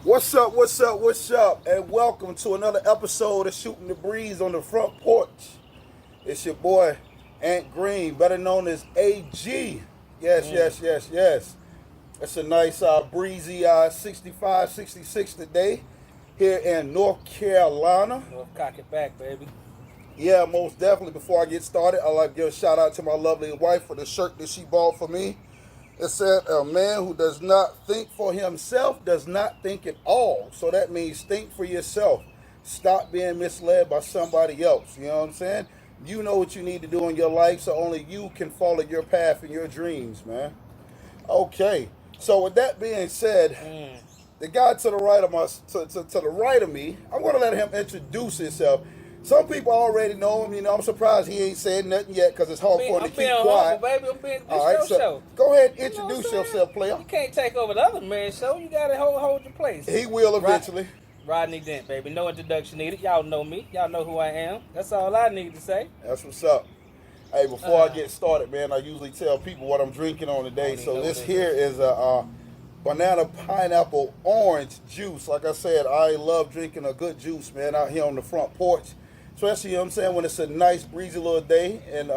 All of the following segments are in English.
What's up, and welcome to another episode of Shooting the Breeze on the Front Porch. It's your boy, Ant Green, better known as AG. Yes. It's a nice, breezy 65, 66 today here in North Carolina. North cock it back, baby. Yeah, most definitely. Before I get started, I'd like to give a shout out to my lovely wife for the shirt that she bought for me. It said, a man who does not think for himself does not think at all. So that means think for yourself. Stop being misled by somebody else. You know what I'm saying? You know what you need to do in your life, so only you can follow your path and your dreams, man. Okay. So with that being said, the guy to the right of to the right of me, I'm going to let him introduce himself. Some people already know him. You know, I'm surprised he ain't said nothing yet because it's hard for him to keep quiet. Baby. I'm being All right, so show. go ahead and introduce yourself, player. You can't take over the other man's show. You got to hold your place. He will eventually. Rodney Dent, baby. No introduction needed. Y'all know me. Y'all know who I am. That's all I need to say. That's what's up. Hey, before I get started, man, I usually tell people what I'm drinking on today. So this here is a banana pineapple orange juice. Like I said, I love drinking a good juice, man, out here on the front porch. Especially, you know what I'm saying, when it's a nice, breezy little day, and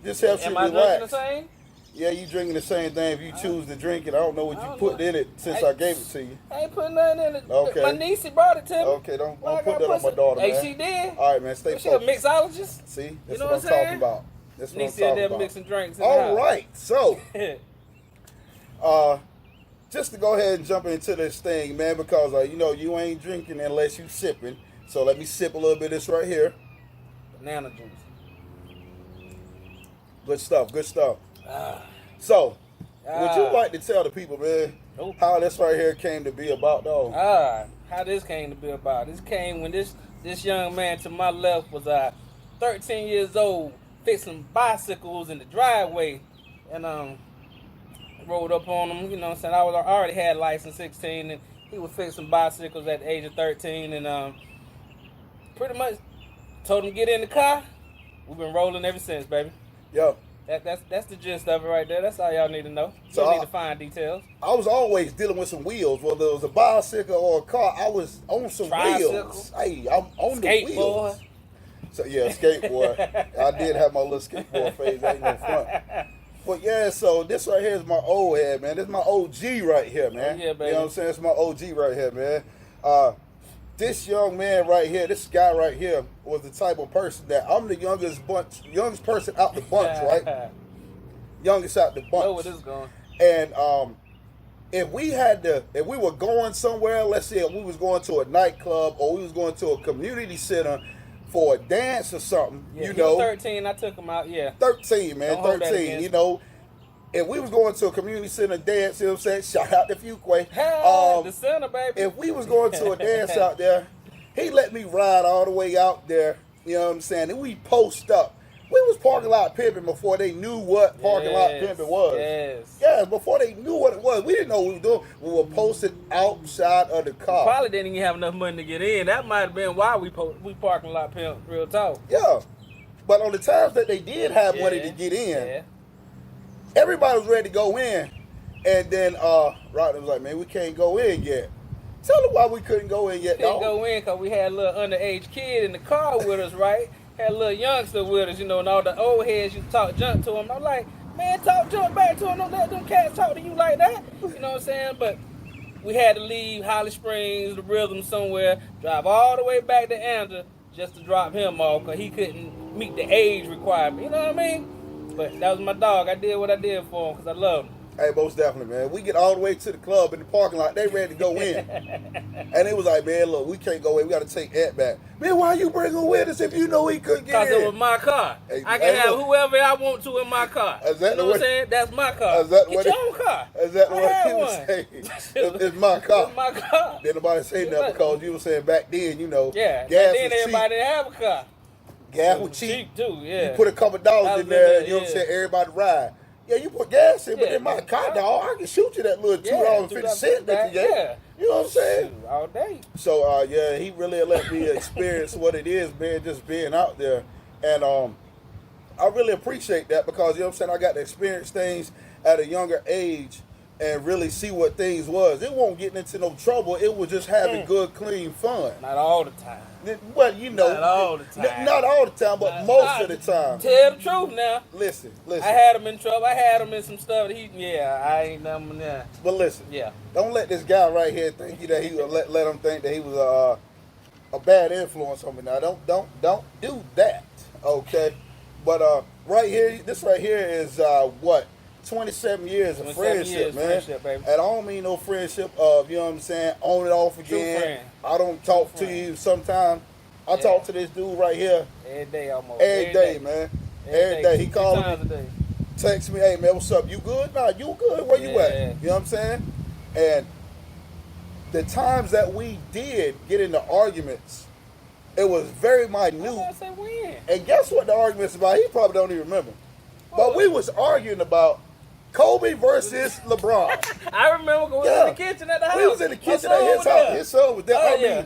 just helps you relax. Am I drinking the same? Yeah, you drinking the same thing if you choose to drink it. I don't know what you put in it since I gave it to you. I ain't putting nothing in it. Okay. My niece brought it to me. Okay, don't put that on my daughter, man. Hey, she did. All right, man, stay She a focused. mixologist. See, You that's know what I'm talking about. That's what I'm Niece talking there about. mixing drinks. All right, so just to go ahead and jump into this thing, man, because you know you ain't drinking unless you sipping. So let me sip a little bit of this right here. Banana juice. Good stuff. So, would you like to tell the people, man, how this right here came to be about, though? How this came to be about? This came when this young man to my left was 13 years old, fixing bicycles in the driveway, and rolled up on him. You know what I'm saying? I already had license 16, and he was fixing bicycles at the age of 13, and pretty much told him to get in the car. We've been rolling ever since, baby. Yo. That's the gist of it right there. That's all y'all need to know. You So don't need to find details. I was always dealing with some wheels. Whether it was a bicycle or a car, I was on some wheels. Hey, I'm on the wheels. So yeah, skateboard. I did have my little skateboard phase. I ain't no front. But yeah, so this right here is my old head, man. This is my OG right here, man. Yeah, baby. You know what I'm saying? It's my OG right here, man. This young man right here, this guy right here, was the type of person that I'm the youngest person out the bunch, right? Youngest out the bunch. Know where this is going. And if we were going somewhere, let's say if we was going to a nightclub or we was going to a community center for a dance or something, Yeah, you he know. was 13, I took him out, yeah. 13, man, Don't hold that 13, against you know. If we was going to a community center dance, you know what I'm saying? Shout out to Fuquay. The center, baby. If we was going to a dance out there, he let me ride all the way out there, you know what I'm saying? And we post up. We was parking lot pimping before they knew what parking lot pimping was. Yes, before they knew what it was. We didn't know what we were doing. We were posted outside of the car. Probably didn't even have enough money to get in. That might have been why we parking lot pimp, real talk. Yeah. But on the times that they did have money to get in, everybody was ready to go in. And then Rodney was like, man, we can't go in yet. Tell them why we couldn't go in yet, dog. Couldn't go in because we had a little underage kid in the car with us, right? Had a little youngster with us, you know, and all the old heads, you talk junk to them. I'm like, man, talk junk back to them. Don't let them cats talk to you like that. You know what I'm saying? But we had to leave Holly Springs, the Rhythm somewhere, drive all the way back to Andrew just to drop him off because he couldn't meet the age requirement. You know what I mean? But that was my dog. I did what I did for him because I love him. Hey, most definitely, man. We get all the way to the club in the parking lot. They ready to go in. And it was like, man, look, we can't go in. We got to take Ed back. Man, why you bring him with us if you know he couldn't get in? Because it was my car. Hey, I can have whoever I want to in my car. Is that you know what I'm saying? That's my car. Get your own car. Is that what he was saying? It's my car. It's my car. Didn't nobody say nothing because you were saying back then, you know, gas gas back then was everybody cheap. didn't have a car. Gas was cheap. Too, yeah. You put a couple dollars in there, you know what I'm saying, everybody ride. Yeah, you put gas in, but in my car, dog, I can shoot you that little $2.50 that you get. You know what I'm saying? All day. So, yeah, he really let me experience what it is, man, just being out there. And I really appreciate that because, you know what I'm saying, I got to experience things at a younger age and really see what things was. It won't get into no trouble. It was just having good, clean fun. Not all the time. Well, you know, Not all the time. Not all the time, but most of the time. Tell the truth now. Listen. I had him in trouble. I had him in some stuff that I ain't nothing there. But listen, yeah. Don't let this guy right here think that he let him think that he was a bad influence on me. Now, don't do that, okay? But this right here is what? 27 years of friendship, man. Baby. And I don't mean no friendship of, you know what I'm saying, on and off again. I don't talk to you sometimes. I talk to this dude right here. Every day almost. Every day, man. Every day. He calls me, text me, hey, man, what's up? You good? Nah, you good? Where you at? You know what I'm saying? And the times that we did get into arguments, it was very minute. And guess what the argument's about? He probably don't even remember. But we was arguing about Kobe versus LeBron. I remember going in the kitchen at the house. We was in the kitchen at his house. His son was there.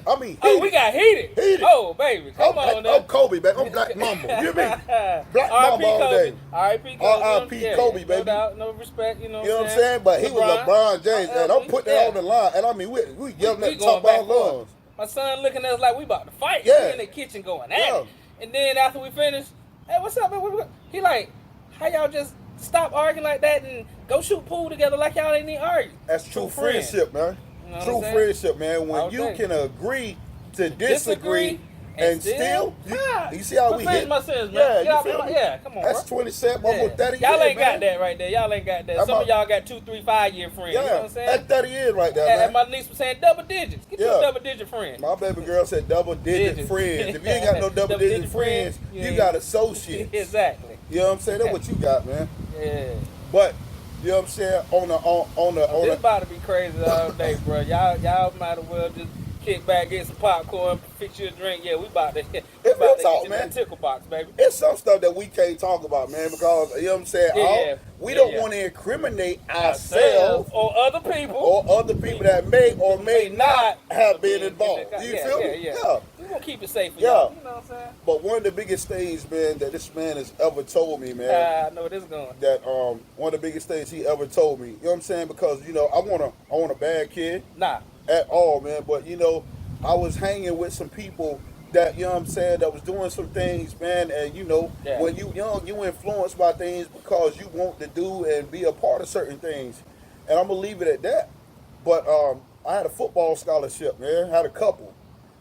I mean, we got heated. Oh, baby, come on now. I'm Kobe, baby. I'm Black Mamba. You hear me? Black Mamba all day. R.I.P. Kobe. R.I.P. Kobe, baby. No doubt, no respect, you know what I'm saying? But he was LeBron James. And I'm putting that on the line. And I mean, we yelling at the top of our lungs. My son looking at us like we about to fight. We in the kitchen going at it. And then after we finished, hey, what's up, man? He like, how y'all just stop arguing like that and go shoot pool together like y'all ain't even argue? That's true friendship, man. You know true friendship, man. When you can agree to disagree and still you see how we hit? My sins, man. Yeah, you feel me? Come on, that's 27, almost 30 years, y'all ain't man. got that right there. Y'all ain't got that. Some of y'all got 2, 3, 5 year friends. Yeah, you know what I'm saying? That's 30 years right there, man. And my niece was saying double digits. Get your double digit friends. My baby girl said double digit friends. If you ain't got no double digit friends, you got associates. Exactly. You know what I'm saying? That's what you got, man. Yeah. But you know what I'm saying? On this about to be crazy all day, bro. Y'all might as well just kick back, get some popcorn, fix you a drink. Yeah, we about to get man. Tickle box, baby. It's some stuff that we can't talk about, man, because you know what I'm saying. We don't want to incriminate ourselves or other people that may or may not have been involved. You feel me? Yeah. We're gonna keep it safe for y'all. You know what I'm saying? But one of the biggest things, man, that this man has ever told me, man. I know where this is going. That one of the biggest things he ever told me. You know what I'm saying? Because you know, I want a bad kid. Nah. At all, man. But you know, I was hanging with some people that, you know what I'm saying, that was doing some things, man, and you know, when you young, you influenced by things because you want to do and be a part of certain things. And I'm gonna leave it at that. But I had a football scholarship, man. Had a couple.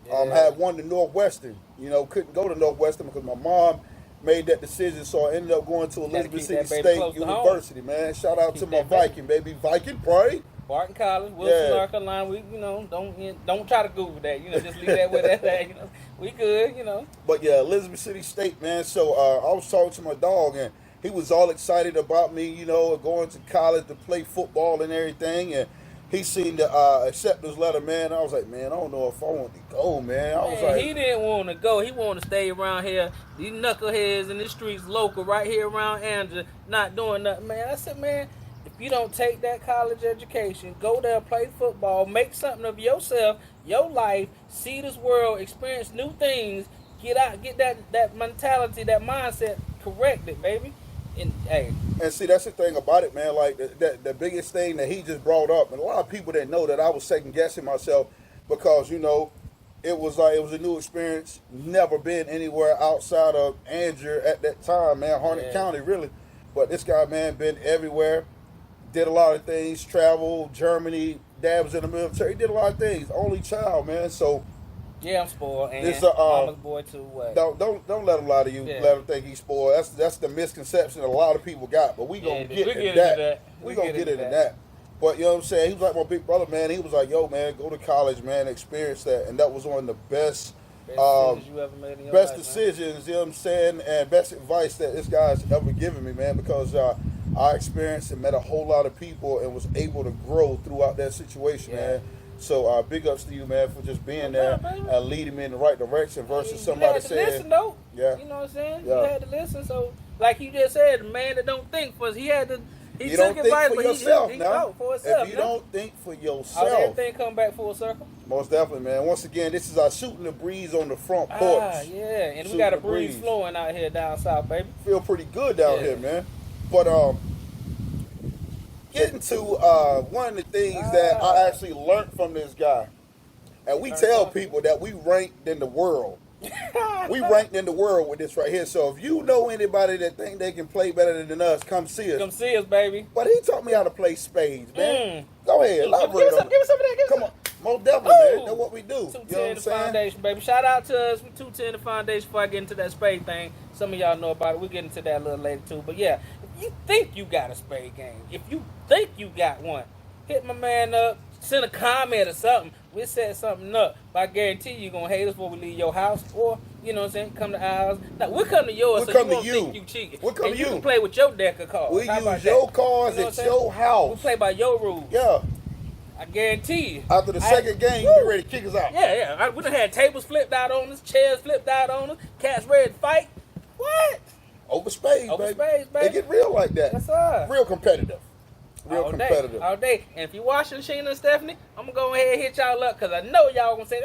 Had one to Northwestern. You know, couldn't go to Northwestern because my mom made that decision, so I ended up going to Elizabeth City State University, man. Shout out to my Viking, baby. Viking, pray. Barton College, Wilson, North Carolina. We, you know, don't try to Google that. You know, just leave that with that. You know, we good. You know. But yeah, Elizabeth City State, man. So I was talking to my dog, and he was all excited about me, you know, going to college to play football and everything, and he seemed to accept this letter, man. I was like, man, I don't know if I want to go, man. I was like, he didn't want to go. He wanted to stay around here. These knuckleheads in the streets, local, right here around Andrew, not doing nothing, man. I said, man, if you don't take that college education, go there, play football, make something of yourself, your life, see this world, experience new things, get out, get that mentality, that mindset corrected, baby. And see, that's the thing about it, man. Like the biggest thing that he just brought up, and a lot of people didn't know that I was second guessing myself because, you know, it was a new experience. Never been anywhere outside of Andrew at that time, man. Harnett County, really. But this guy, man, been everywhere. Did a lot of things. Traveled, Germany. Dad was in the military. Did a lot of things. Only child, man. So. Yeah, I'm spoiled. And mama's boy too. What? Don't let him lie to you. Yeah. Let him think he's spoiled. That's the misconception a lot of people got. But we gonna get into that. We gonna get into that. But you know what I'm saying? He was like my big brother, man. He was like, yo, man, go to college, man, experience that. And that was one of the best decisions you ever made in your life, decisions, you know what I'm saying, and best advice that this guy's ever given me, man, because I experienced and met a whole lot of people and was able to grow throughout that situation, man. So big ups to you, man, for just being there and leading me in the right direction versus somebody saying. Listen, though. Yeah. You know what I'm saying? Yeah. You had to listen. So, like you just said, the man that don't think for us, he had to. He took advice, but he thought for himself. If you don't think for yourself, everything come back full circle. Most definitely, man. Once again, this is our Shooting the Breeze on the front porch. Yeah, and we got a breeze flowing out here down south, baby. Feel pretty good down here, man. But getting to one of the things that I actually learned from this guy. And we tell people that we ranked in the world. We ranked in the world with this right here. So if you know anybody that think they can play better than us, come see us. Come see us, baby. But he taught me how to play spades, man. Go ahead, elaborate on it. Give us some of that. Come on. Most definitely, man. That's what we do. 210 You know what I'm the saying? Foundation, baby. Shout out to us from 210 the Foundation before I get into that spade thing. Some of y'all know about it. We'll get into that a little later, too. But, yeah, if you think you got a spade game, if you think you got one, hit my man up, send a comment or something. We'll set something up. But I guarantee you're going to hate us before we leave your house. Or, you know what I'm saying, come to ours. Now, we'll come to yours so you won't think you cheating. We'll come and to you you. can play with your deck of cards. We How about use your that? cards You know at your house. We play by your rules. Yeah. I guarantee you. After the second game, you be ready to kick us out. Yeah. We done had tables flipped out on us, chairs flipped out on us, cats ready to fight. What? Over spades, Over baby. spades, baby. They get real like that. Yes, sir. Real competitive. Real all competitive. Day, all day. And if you're watching Sheena and Stephanie, I'm going to go ahead and hit y'all up because I know y'all going to say,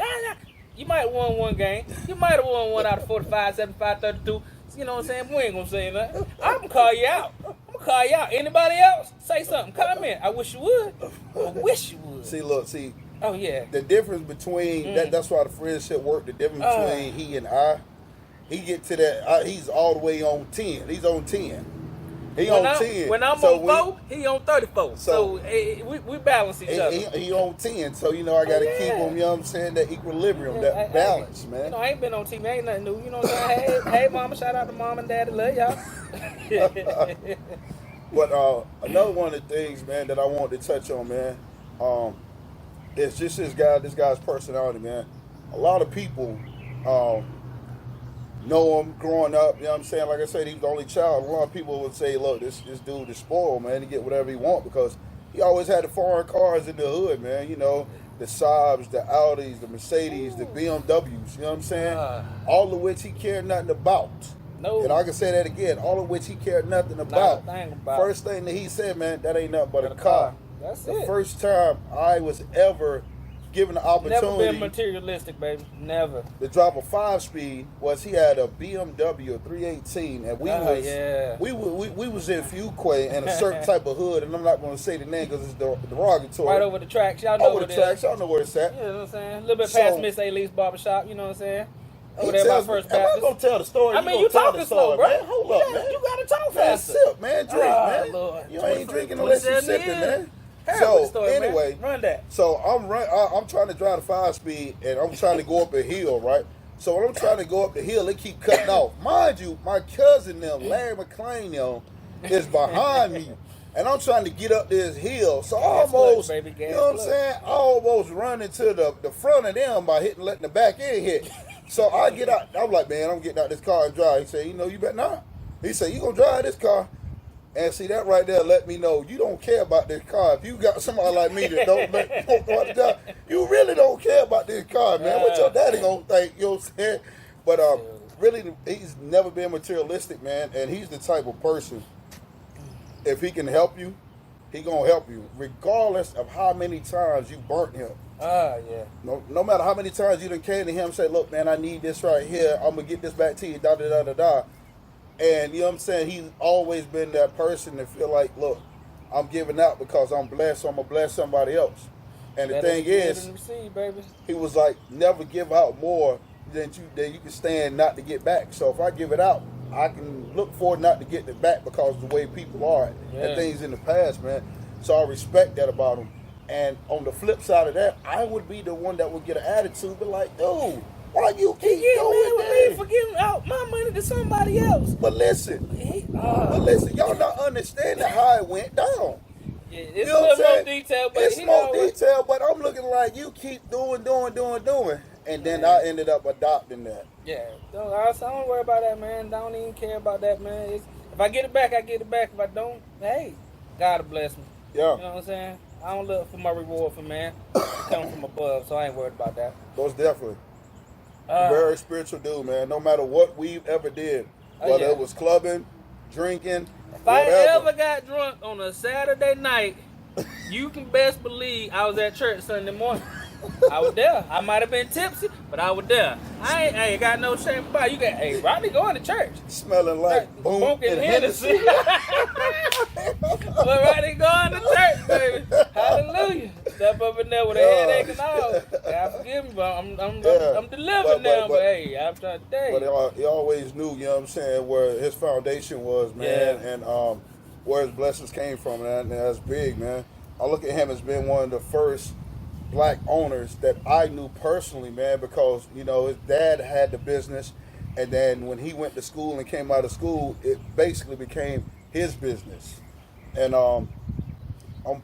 you might have won one game. You might have won one out of 45, 75, 32. You know what I'm saying? We ain't going to say nothing. I'm going to call you out. Call you out. Anybody else? Say something. Comment. I wish you would. I wish you would. See. Oh, yeah. The difference between, that's why the friendship worked, the difference between he and I, he get to that, he's all the way on 10. He's on 10. He on 10. When I'm on 4, he on 34. So we balance each other. He on 10. So, you know, I got to keep him, you know what I'm saying, that equilibrium, that balance, man. You know, I ain't been on TV. Ain't nothing new. You know what I'm saying? Hey, mama. Shout out to mom and daddy. Love y'all. But another one of the things, man, that I wanted to touch on, man, is just this guy's personality, man. A lot of people know him growing up, you know what I'm saying? Like I said, he was the only child. A lot of people would say, look, this dude is spoiled, man. He get whatever he want because he always had the foreign cars in the hood, man. You know, the Saabs, the Audis, the Mercedes, the BMWs, you know what I'm saying? All of which he cared nothing about. No. And I can say that again, all of which he cared nothing about. Not a thing about. First thing that he said, man, that ain't nothing but a car. That's the it. first time I was ever given the opportunity. Never been materialistic, baby. Never. To drop a 5-speed was he had a BMW 318, and we was in Fuquay and a certain type of hood, and I'm not going to say the name because it's derogatory. Right over the tracks, y'all know over the tracks, y'all know where it's at. You know what I'm saying? A little bit past Miss Ailey's barbershop. You know what I'm saying? Over there by First Am I Baptist. gonna tell the story? I mean, you talking slow, bro. Man. Hold up, man. You gotta talk Man, faster. sip, man. Drink, man. Lord. You ain't drinking unless you sipping, man. So story, anyway, man. Run that. So I'm trying to drive the 5-speed, and I'm trying to go up a hill, right? So when I'm trying to go up the hill, it keep cutting off. Mind you, my cousin, Larry McClain, is behind me. And I'm trying to get up this hill. So I almost, you know what I'm saying? I almost run into the front of them by letting the back end hit. So I get out. I'm like, man, I'm getting out this car and drive. He said, you better not. He said, you going to drive this car. And see, that right there let me know you don't care about this car. If you got somebody like me that don't know how to drive, you really don't care about this car, man. What your daddy going to think, you know what I'm saying? But really, he's never been materialistic, man. And he's the type of person, if he can help you, he going to help you, regardless of how many times you burnt him. Yeah. No matter how many times you done came to him and said, look, man, I need this right here. I'm going to get this back to you, da-da-da-da-da. And, you know what I'm saying, he's always been that person that feel like, look, I'm giving out because I'm blessed, so I'm going to bless somebody else. And the thing is, he was like, never give out more than you can stand not to get back. So if I give it out, I can look forward not to get it back because of the way people are and things in the past, man. So I respect that about him. And on the flip side of that, I would be the one that would get an attitude, but like, dude, why you keep doing that? For giving out my money to somebody else. But listen, y'all not understanding how it went down. Yeah, it's a little more detail, but it's more detail. But I'm looking like you keep doing, and then I ended up adopting that. Yeah, don't worry about that, man. Don't even care about that, man. If I get it back, I get it back. If I don't, hey, God bless me. Yeah, you know what I'm saying. I don't look for my reward from man. It comes from above, so I ain't worried about that. Most definitely. Very spiritual dude, man. No matter what we've ever did, whether it was clubbing, drinking, if I ever got drunk on a Saturday night, you can best believe I was at church Sunday morning. I was there. I might have been tipsy, but I was there. I ain't got no shame about it. Hey, Rodney going to church. Smelling like boom and Hennessy. We're ready to go on the church, baby. Hallelujah. Step up in there with a headache and all. God forgive me, but I'm delivered now. But hey, I'm trying to tell you. But he always knew, you know what I'm saying, where his foundation was, man, and where his blessings came from, and that's big, man. I look at him as being one of the first black owners that I knew personally, man, because, you know, his dad had the business, and then when he went to school and came out of school, it basically became his business. And I'm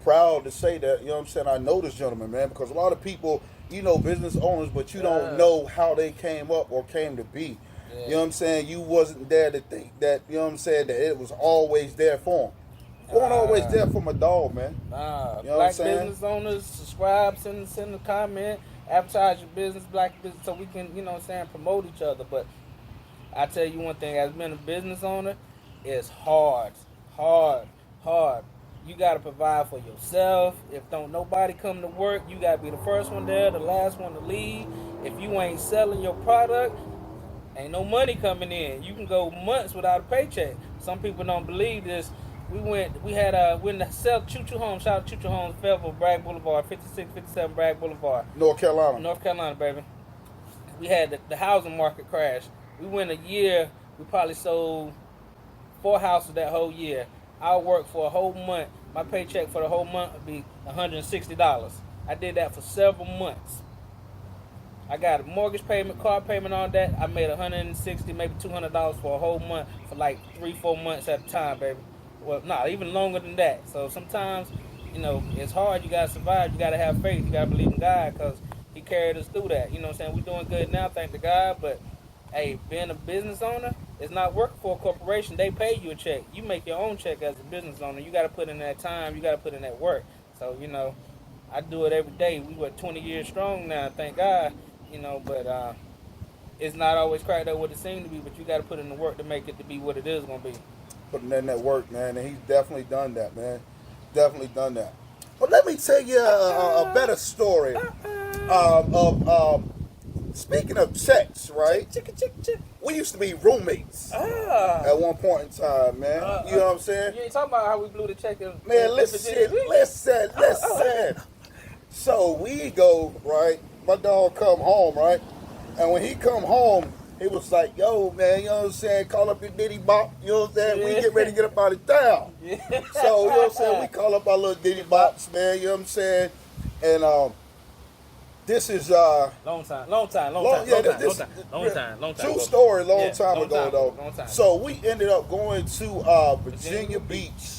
proud to say that, you know what I'm saying, I know this gentleman, man, because a lot of people, you know, business owners, but you don't know how they came up or came to be. Yeah. You know what I'm saying? You wasn't there to think that, you know what I'm saying, that it was always there for him. Wasn't always there for my dog, man. You know black business owners, subscribe, send a comment, advertise your business, black business, so we can, you know what I'm saying, promote each other. But I tell you one thing, as being a business owner, it's hard. You got to provide for yourself. If don't nobody come to work, you got to be the first one there, the last one to leave. If you ain't selling your product, ain't no money coming in. You can go months without a paycheck. Some people don't believe this. We went to sell Choo-Choo Homes. Shout out to Choo-Choo Homes, Fayetteville, Bragg Boulevard, 5657 Bragg Boulevard. North Carolina, baby. We had the housing market crash. We went a year, we probably sold 4 houses that whole year. I worked for a whole month. My paycheck for the whole month would be $160. I did that for several months. I got a mortgage payment, car payment on that. I made $160, maybe $200 for a whole month for like 3-4 months at a time, baby. Well, not even longer than that. So sometimes, you know, it's hard. You got to survive. You got to have faith. You got to believe in God because he carried us through that. You know what I'm saying? We're doing good now, thank to God. But, hey, being a business owner is not working for a corporation. They pay you a check. You make your own check as a business owner. You got to put in that time. You got to put in that work. So, you know, I do it every day. We were 20 years strong now, thank God. You know, but it's not always cracked up what it seemed to be. But you got to put in the work to make it to be what it is going to be. Putting in that work, man, and he's definitely done that, man. Definitely done that. But let me tell you a better story speaking of checks, right? We used to be roommates at one point in time, man. You know what I'm saying? You ain't talking about how we blew the check in. Man, listen. So we go, right? My dog come home, right? And when he come home, he was like, yo, man, you know what I'm saying? Call up your Diddy Bop, you know what I'm saying? Yeah. We get ready to get up out of town. Yeah. So, you know what I'm saying? We call up our little Diddy Bops, man, you know what I'm saying? And this is long time. True story, long time ago though. So we ended up going to Virginia Beach.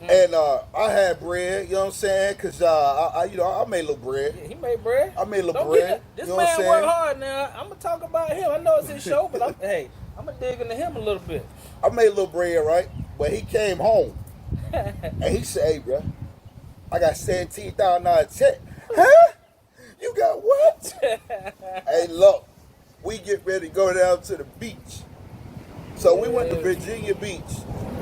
And I had bread, you know what I'm saying? Because, I made a little bread. Yeah, he made bread? I made a little bread. This man worked hard now. I'm going to talk about him. I know it's his show, but I'm going to dig into him a little bit. I made a little bread, right? But he came home. And he said, hey, bro, I got $17,000 check. Huh? You got what? Hey, look, we get ready to go down to the beach. So we went to Virginia Beach.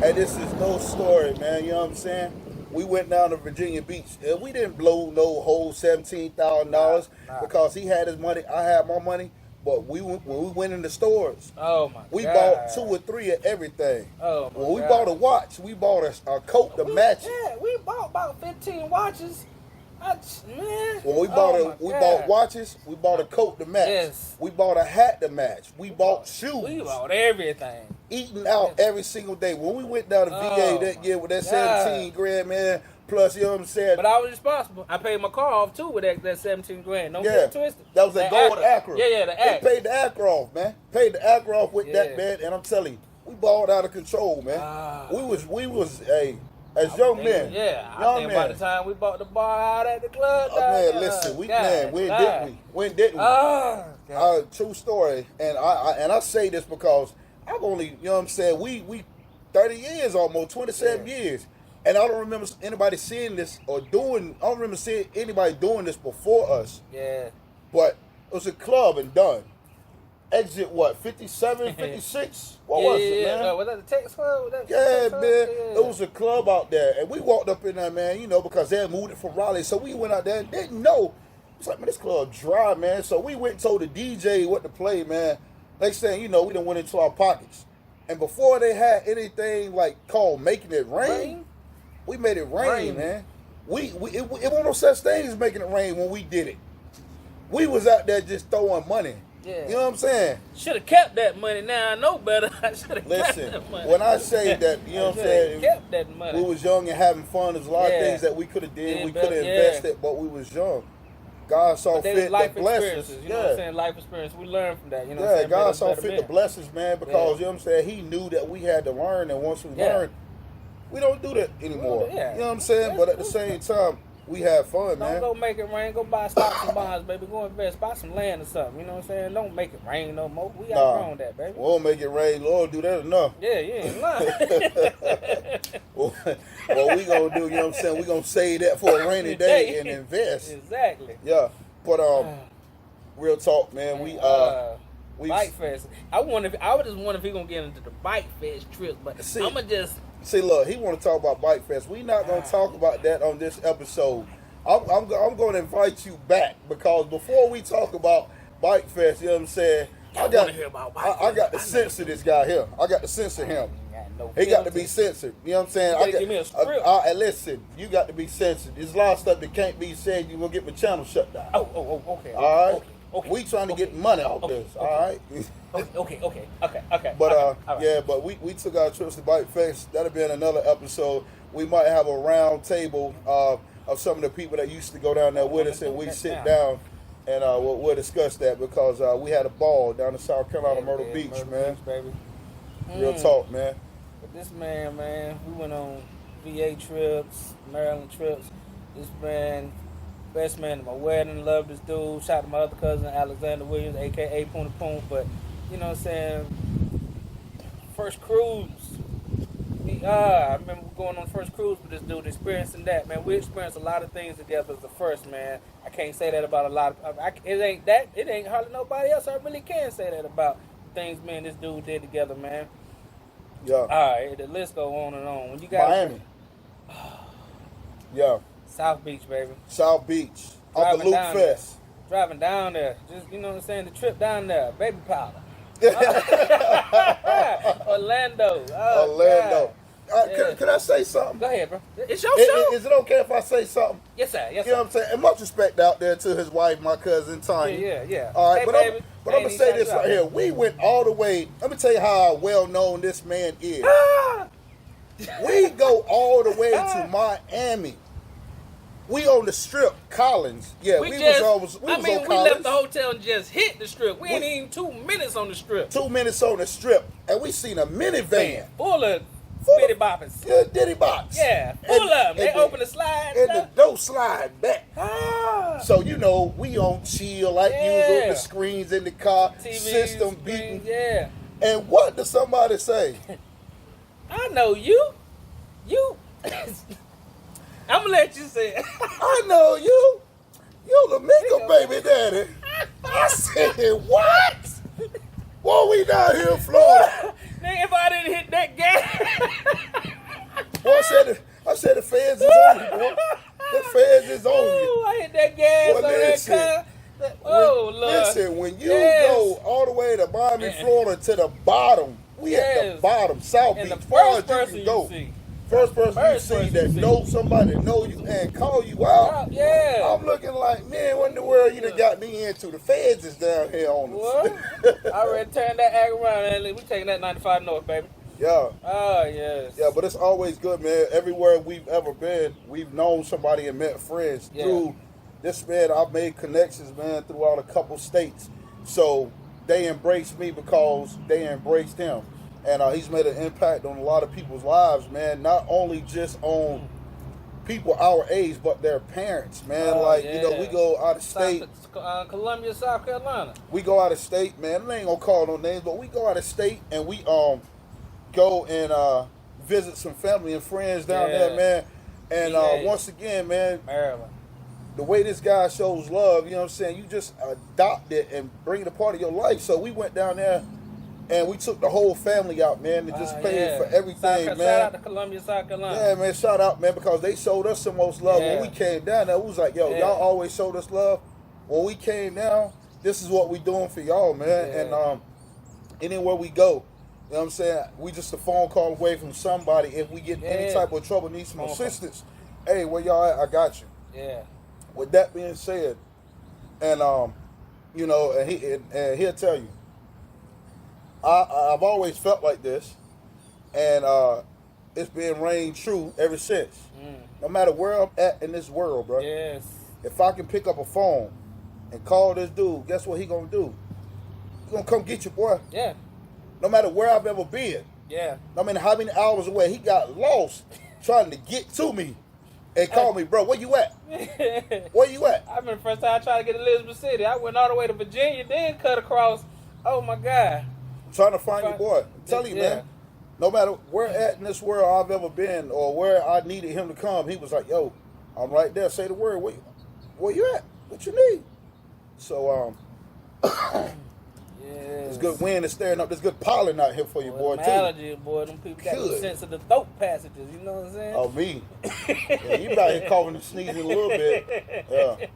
And this is no story, man. You know what I'm saying? We went down to Virginia Beach. And we didn't blow no whole $17,000 because he had his money. I had my money. But when we went in the stores, we bought 2 or 3 of everything. When we bought a watch, we bought a coat to match it. Yeah, we bought about 15 watches. When we bought watches, we bought a coat to match. Yes. We bought a hat to match. We bought shoes. We bought everything. Eating out every single day. When we went down to VA that year with that 17 grand, man, plus, you know what I'm saying? But I was responsible. I paid my car off too with that 17 grand. Don't get it twisted. That was a gold Acura. Yeah, the Acura. They paid the Acura off, man. Paid the Acura off with that, man. And I'm telling you, we balled out of control, man. We was as young men. Yeah, I think by the time we bought the bar out at the club. Man, listen, when didn't we? True story. And I say this because I've only, you know what I'm saying, we 30 years almost, 27 years. And I don't remember anybody seeing this I don't remember seeing anybody doing this before us. Yeah. But it was a club and done. Exit what, 57, 56? What was it, man? Was that the Tex Club? Man. It was a club out there. And we walked up in there, man, you know, because they had moved it from Raleigh. So we went out there and didn't know. It's like, man, this club dry, man. So we went and told the DJ what to play, man. Next thing you know, we done went into our pockets. And before they had anything like called making it rain, we made it rain, man. It wasn't no such thing as making it rain when we did it. We was out there just throwing money. Yeah. You know what I'm saying? Should have kept that money. Now I know better. I should have kept that money. When I say that, you know what I'm saying? Kept that money. We was young and having fun. There's a lot of things that we could have did. We could have invested, but we was young. God saw fit to bless us. You know what I'm saying? Life experience. We learned from that. You know what I'm saying? God saw fit to bless us, man, because, you know what I'm saying, he knew that we had to learn, and once we learned, we don't do that anymore. You know what I'm saying? But at the same time, we have fun, man. Don't go make it rain. Go buy stocks and bonds, baby. Go invest. Buy some land or something. You know what I'm saying? Don't make it rain no more. We outgrown that, baby. We'll make it rain. Lord, do that enough. Yeah, you ain't lying. What we gonna do, you know what I'm saying? We gonna save that for a rainy day and invest. Exactly. Yeah. But real talk, man. We Bike Fest. I would just wonder if he gonna get into the Bike Fest trip, but I'ma just see. Look, he want to talk about Bike Fest. We not gonna talk about that on this episode. I'm going to invite you back because before we talk about Bike Fest, you know what I'm saying? I got to censor this guy here. I got to censor him. He got to be censored. You know what I'm saying? Give me a script. Listen, you got to be censored. There's a lot of stuff that can't be said. You will get my channel shut down. Okay. All right. Okay. We trying to get money off this. All right. Okay. But but we took our trips to Bike Fest. That'll be in another episode. We might have a round table of some of the people that used to go down there with us, and we sit down and we'll discuss that because we had a ball down in South Carolina, Myrtle Beach, man. Baby. Real talk, man. But this man, we went on VA trips, Maryland trips. This man, best man at my wedding, loved this dude. Shout out to my other cousin, Alexander Williams, a.k.a. Poona Poon. But, you know what I'm saying, first cruise. I remember going on the first cruise with this dude, experiencing that, man. We experienced a lot of things together as the first, man. I can't say that about a lot of, it ain't hardly nobody else I really can say that about things me and this dude did together, man. Yeah. All right, the list go on and on. When you got Miami. Yeah. South Beach, baby. South Beach. Uncle Luke Fest. Driving down there. Just, you know what I'm saying? The trip down there. Baby powder. Orlando. Orlando. Can I say something? Go ahead, bro. It's your show. Is it okay if I say something? Yes, sir. You know what I'm saying? And much respect out there to his wife, my cousin Tanya. Yeah. All right, hey, but I'm going to say this right here. We went all the way. Let me tell you how well known this man is. We go all the way to Miami. We on the Strip, Collins. Yeah, we was on Collins. We left the hotel and just hit the Strip. We ain't even 2 minutes on the Strip. 2 minutes on the Strip, and we seen a minivan full of bitty boppers. Yeah, ditty bops. Yeah, full of them. They open the slide. And the door slide back. So, you know, we on chill like usual. The screens in the car, TV, system beating. Yeah. And what does somebody say? I know you. I'm going to let you say it. I know you. You the Mika baby daddy. I said, what? Boy, we down here in Florida. Nigga, if I didn't hit that gas. Boy, I said the feds is on you, boy. The feds is on you. I hit that gas on that car. Lord. Listen, when you go all the way to Miami, Florida, to the bottom, we at the bottom, South Beach. And the first person you see. First person you see that know somebody know you and call you out. Yeah. I'm looking like, man, what in the world you done got me into? The feds is down here on us. What? I already turned that ag around and we taking that 95 north, baby. Yeah. Oh, yes. Yeah, but it's always good, man. Everywhere we've ever been, we've known somebody and met friends. Through this, man, I've made connections, man, throughout a couple states. So they embraced me because they embraced him. And he's made an impact on a lot of people's lives, man. Not only just on people our age, but their parents, man. You know, we go out of state. Columbia, South Carolina. We go out of state, man. I ain't gonna call no names, but we go out of state and we go and visit some family and friends down there, man. And once again, man, Maryland. The way this guy shows love, you know what I'm saying? You just adopt it and bring it a part of your life. So we went down there. And we took the whole family out, man, and just paid for everything, man. Shout out to Columbia, South Carolina. Yeah, man, shout out, man, because they showed us the most love when we came down there. We was like, yo, y'all always showed us love. When we came down, this is what we doing for y'all, man. And anywhere we go, You know what I'm saying? We just a phone call away from somebody. If we get any type of trouble, need some assistance, hey, where y'all at? I got you. Yeah. With that being said, and you know, and he'll tell you, I've always felt like this, and it's been reigned true ever since. No matter where I'm at in this world, bro. Yes. If I can pick up a phone and call this dude, guess what he gonna do? He gonna come get you, boy. Yeah. No matter where I've ever been. Yeah. No matter how many hours away, he got lost trying to get to me and call me, bro. Where you at? Where you at? I remember the first time I tried to get to Elizabeth City. I went all the way to Virginia, then cut across. Oh my God. I'm trying to find your boy. I'm telling you, man. No matter where at in this world I've ever been or where I needed him to come, he was like, yo, I'm right there. Say the word. Where you at? What you need? So, it's good wind is staring up. There's good pollen out here for you, boy, too. Allergy, boy. Them people got the sense of the throat passages. You know what I'm saying? Oh, me. Yeah, you about here coughing and sneezing a little bit. Yeah.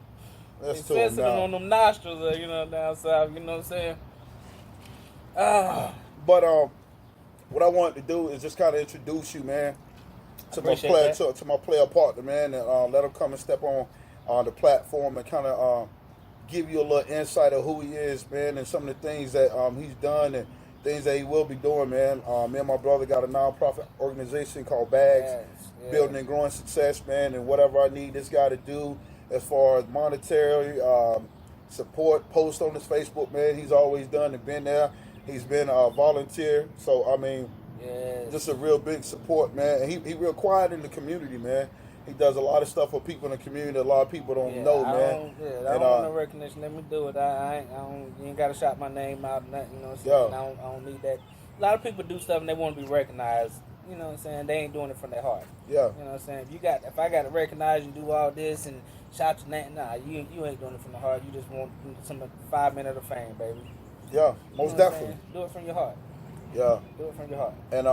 That's too sensitive on them nostrils, you know, down south. You know what I'm saying? But what I wanted to do is just kind of introduce you, man, to my player partner, man, and let him come and step on the platform and kind of give you a little insight of who he is, man, and some of the things that he's done and things that he will be doing, man. Me and my brother got a nonprofit organization called Bags, Building and Growing Success, man, and whatever I need this guy to do as far as monetary support, post on his Facebook, man, he's always done and been there. He's been a volunteer, so I mean, just a real big support, man. And he real quiet in the community, man. He does a lot of stuff for people in the community that a lot of people don't know, man. I don't want no recognition. Let me do it. You ain't got to shout my name out. Nothing, you know what I'm saying? I don't need that. A lot of people do stuff and they want to be recognized. You know what I'm saying? They ain't doing it from their heart. Yeah. You know what I'm saying? If I got to recognize you, do all this and shout your name, nah, you ain't doing it from the heart. You just want some 5 minutes of fame, baby. Yeah, most definitely. Do it from your heart. Yeah. Do it from your heart. And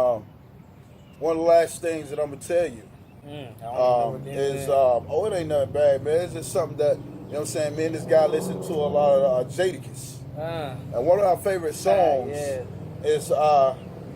one of the last things that I'm gonna tell you is it ain't nothing bad, man. It's just something that, you know what I'm saying, me and this guy listen to a lot of Jadakiss. And one of our favorite songs is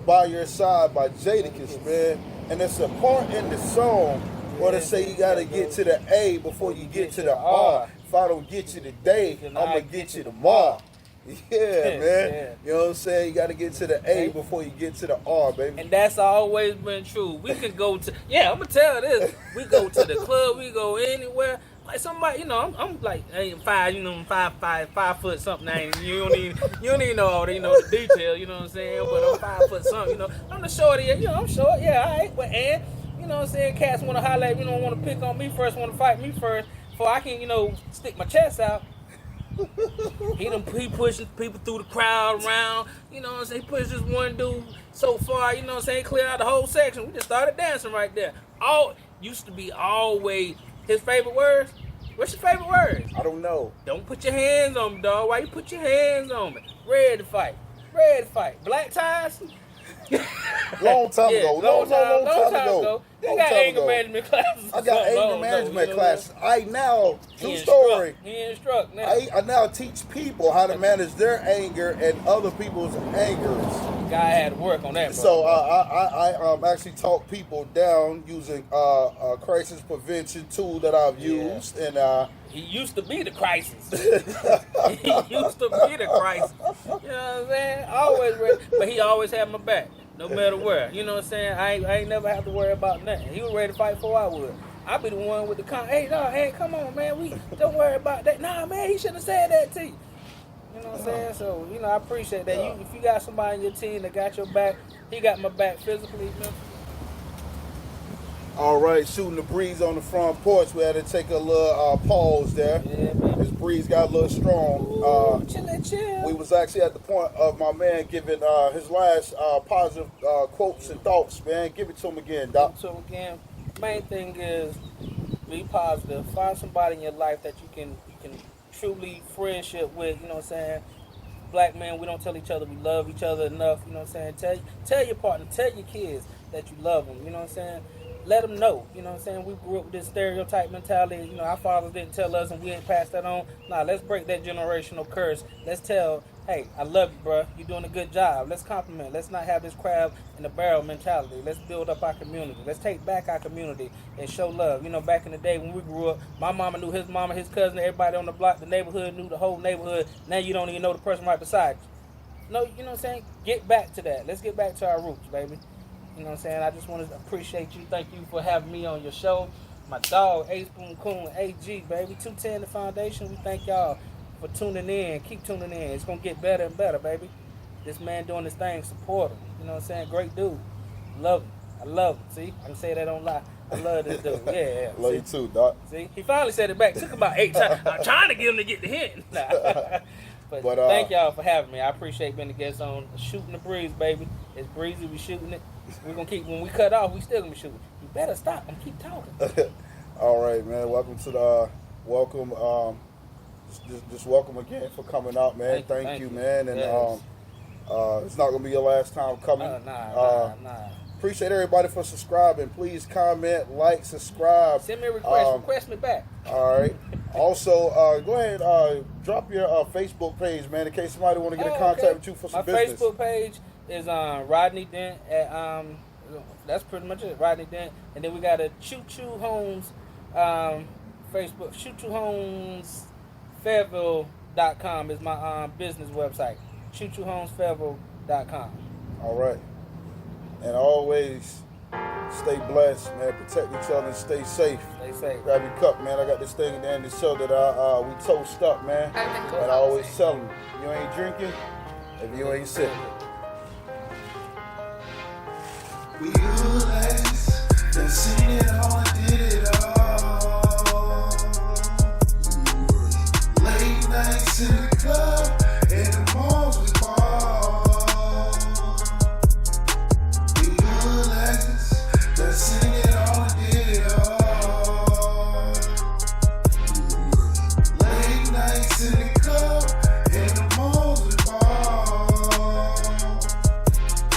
By Your Side by Jadakiss, man. And it's a part in the song where they say you gotta get to the A before you get to the R. If I don't get you today, I'm gonna get you tomorrow. Yeah, man. You know what I'm saying? You got to get to the A before you get to the R, baby. And that's always been true. We could go to, I'm going to tell this. We go to the club, we go anywhere. Like somebody, you know, I'm like, I ain't 5, you know, I'm 5 foot something. You don't even know all the, you know, the details, you know what I'm saying? But I'm 5 foot something, you know. I'm the shorty, you know, I'm short, all right. But, and, you know what I'm saying? Cats want to holler at me, don't want to pick on me first, want to fight me first, before I can, you know, stick my chest out. He pushes people through the crowd around, you know what I'm saying? He pushed this one dude so far, you know what I'm saying? Cleared out the whole section. We just started dancing right there. Used to be always his favorite words. What's your favorite words? I don't know. Don't put your hands on me, dog. Why you put your hands on me? Ready to fight. Ready to fight. Black ties? Long time ago. Long time ago. He got anger management classes. I got anger management classes. I now, true story. He instruct now. I now teach people how to manage their anger and other people's angers. Guy had to work on that. So I actually talk people down using a crisis prevention tool that I've used, and he used to be the crisis. He used to be the crisis. You know what I'm saying? Always ready, but he always had my back. No matter where, you know what I'm saying? I ain't never have to worry about nothing. He was ready to fight before I would. I be the one with the hey, come on, man, we don't worry about that. Nah, man, he shouldn't have said that to you. You know what I'm saying? So, you know, I appreciate that. If you got somebody on your team that got your back, he got my back physically, man. All right, shooting the breeze on the front porch. We had to take a little pause there. Yeah, man. This breeze got a little strong. Chill. We was actually at the point of my man giving his last positive quotes and thoughts, man. Give it to him again, Doc. Give it to him again. Main thing is be positive. Find somebody in your life that you can truly friendship with, you know what I'm saying? Black men, we don't tell each other we love each other enough, you know what I'm saying? Tell your partner, tell your kids that you love them, you know what I'm saying? Let them know, you know what I'm saying? We grew up with this stereotype mentality, you know, our fathers didn't tell us and we ain't passed that on. Nah, let's break that generational curse. Let's tell hey, I love you, bro. You're doing a good job. Let's compliment. Let's not have this crab in the barrel mentality. Let's build up our community. Let's take back our community and show love. You know, back in the day when we grew up, my mama knew his mama, his cousin, everybody on the block, the neighborhood knew the whole neighborhood. Now you don't even know the person right beside you. No, you know what I'm saying? Get back to that. Let's get back to our roots, baby. You know what I'm saying? I just want to appreciate you. Thank you for having me on your show. My dog, A Spoon Coon, AG, baby. 210 The Foundation. We thank y'all for tuning in. Keep tuning in. It's going to get better and better, baby. This man doing this thing, support him. You know what I'm saying? Great dude. Love him. I love him. See? I can say that on lie. I love this dude. Yeah. Love you too, Doc. See? He finally said it back. Took about 8 times. I'm trying to get him to get the hint. But thank y'all for having me. I appreciate being a guest on Shooting the Breeze, baby. It's breezy. We shooting it. We're going to keep, when we cut off, we still going to be shooting. You better stop and keep talking. All right, man. Welcome to the, welcome, just welcome again for coming out, man. Thank you, man. And yes. It's not going to be your last time coming. Nah. Appreciate everybody for subscribing. Please comment, like, subscribe. Send me a request. Request me back. All right. Also, go ahead, drop your Facebook page, man, in case somebody want to get in contact with you for some business. My Facebook page is Rodney Dent at that's pretty much it, Rodney Dent. And then we got a Choo Choo Homes Facebook. Choo Choo Homes Fayetteville.com is my business website. ChooChooHomesFayetteville.com. All right. And always stay blessed, man. Protect each other and stay safe. Stay safe. Grab your cup, man. I got this thing at the end of the show that we toast up, man. And I always tell them, you ain't drinking if you ain't sipping. We realize that sitting at home